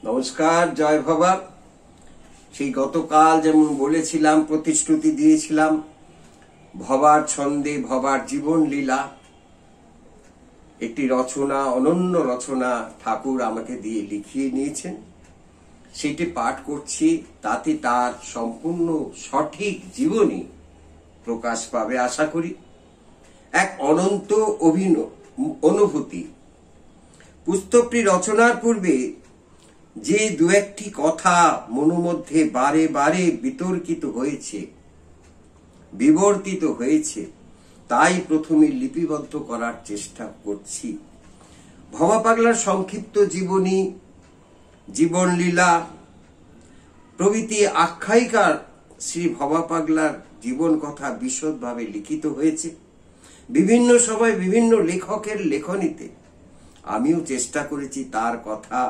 নমস্কার, জয় ভবা। সেই গতকাল যেমন বলেছিলাম, প্রতিশ্রুতি দিয়েছিলাম, ভবার ছন্দে ভবার জীবন লীলা একটি রচনা, অনন্য রচনা ঠাকুর আমাকে দিয়ে লিখিয়ে নিয়েছেন। সেটি পাঠ করছি, তাতে তার সম্পূর্ণ সঠিক জীবনী প্রকাশ পাবে আশা করি। এক অনন্ত অনুভূতি। পুস্তকটি রচনার পূর্বে যে দু একটি কথা মনোমধ্যে বারে বারে বিতর্কিত হয়েছে, বিবর্তিত হয়েছে, তাই প্রথমে লিপিবদ্ধ করার চেষ্টা করছি। ভবা পাগলার সংক্ষিপ্ত জীবনী, জীবনলীলা প্রভৃতি আখ্যায়িকার শ্রী ভবা পাগলার জীবন কথা বিশদভাবে লিখিত হয়েছে বিভিন্ন সময় বিভিন্ন লেখকের লেখনীতে। আমিও চেষ্টা করেছি তার কথা,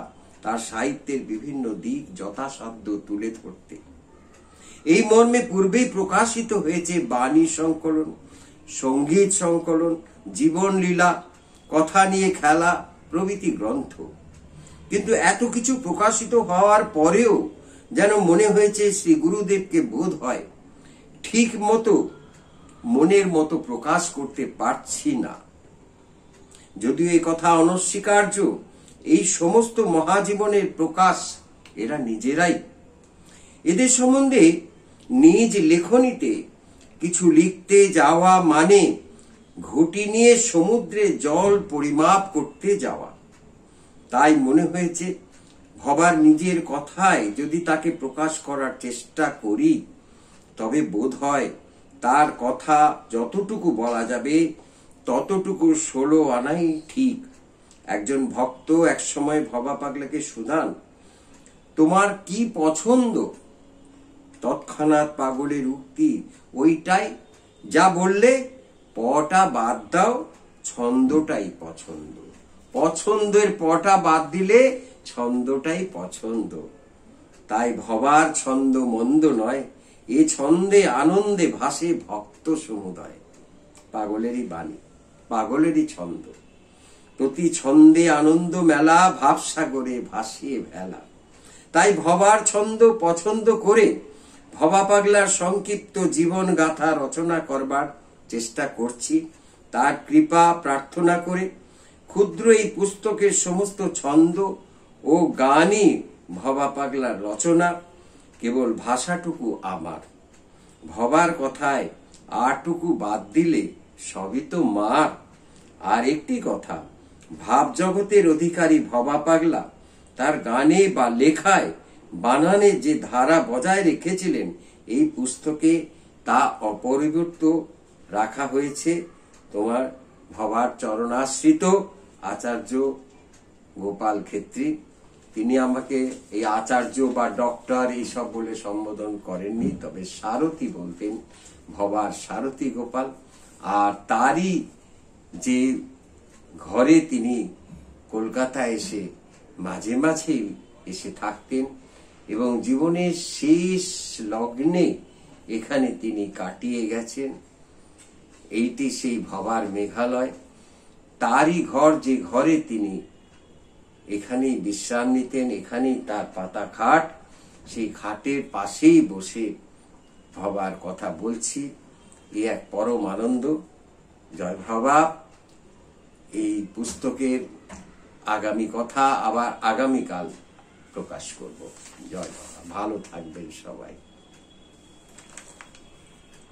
তার সাহিত্যের বিভিন্ন দিক যথাসাধ্য তুলে ধরতে। এই মর্মে পূর্বেই প্রকাশিত হয়েছে বাণী সংকলন, সঙ্গীত সংকলন, জীবনলীলা, কথা নিয়ে খেলা প্রভৃতি গ্রন্থ। কিন্তু এত কিছু প্রকাশিত হওয়ার পরেও যেন মনে হয়েছে শ্রী গুরুদেবকে বোধ হয় ঠিক মতো মনের মতো প্রকাশ করতে পারছি না। যদিও এই কথা অনস্বীকার্য, এই সমস্ত মহাজীবনের প্রকাশ এরা নিজেরাই। এদের সম্বন্ধে নিজ লেখনীতে কিছু লিখতে যাওয়া মানে ঘটি নিয়ে সমুদ্রে জল পরিমাপ করতে যাওয়া। তাই মনে হয়েছে ভবার নিজের কথায় যদি তাকে প্রকাশ করার চেষ্টা করি, তবে বোধ হয় তার কথা যতটুকু বলা যাবে ততটুকু 16 আনাই ঠিক। একজন ভক্ত একসময় ভবা পাগলাকে শুধান, তোমার কি পছন্দ? তৎক্ষণাৎ পাগলের উক্তি, ওইটাই যা বললে, পটা বাদ দাও, ছন্দটাই পছন্দ। পছন্দের পটা বাদ দিলে ছন্দটাই পছন্দ। তাই ভবার ছন্দ মন্দ নয়, এ ছন্দে আনন্দে ভাসে ভক্ত সমুদয়। পাগলেরই বাণী, পাগলেরই ছন্দ। প্রতি ছন্দে আনন্দ মেলা, ভাবসাগরে ভাসিয়ে ভেলা। তাই ভবার ছন্দ পছন্দ করে ভবা পাগলার সংক্ষিপ্ত জীবন গাথা রচনা করবার চেষ্টা করছি। তার কৃপা প্রার্থনা করে ক্ষুদ্র এই পুস্তকের সমস্ত ছন্দ ও গানই ভবা পাগলার রচনা। কেবল ভাষাটুকু আমার। ভবার কথায় আটুকু বাদ দিলে সবই তো মার। আর একটি কথা, ভাব জগতের অধিকারী ভবা পাগলা তার গানে বা লেখায় বানানে যে ধারা বজায় রেখেছিলেন, এই পুস্তকে তা অপরিবর্তিত রাখা হয়েছে। তোমার ভবার চরণাশ্রিত আচার্য গোপাল ক্ষেত্রী, তিনি আমাকে এই আচার্য বা ডক্টর এইসব বলে সম্বোধন করেননি, তবে সারথি বলতেন। ভবার সারথি গোপাল। আর তারই যে ঘরে তিনি কলকাতায় এসে মাঝে মাঝে এসে থাকতেন এবং জীবনের শেষ লগ্নে এখানে তিনি কাটিয়ে গেছেন। এইটি সেই ভবার মেঘালয়। তারই ঘর, যে ঘরে তিনি এখানেই বিশ্রাম নিতেন, এখানেই তার পাতা খাট। সেই খাটের পাশেই বসে ভবার কথা বলছি। এই এক পরম আনন্দ। জয় ভবা। এই পুস্তকের আগামী কথা আবার আগামীকাল প্রকাশ করব। জয় ভবা। ভালো থাকবেন সবাই।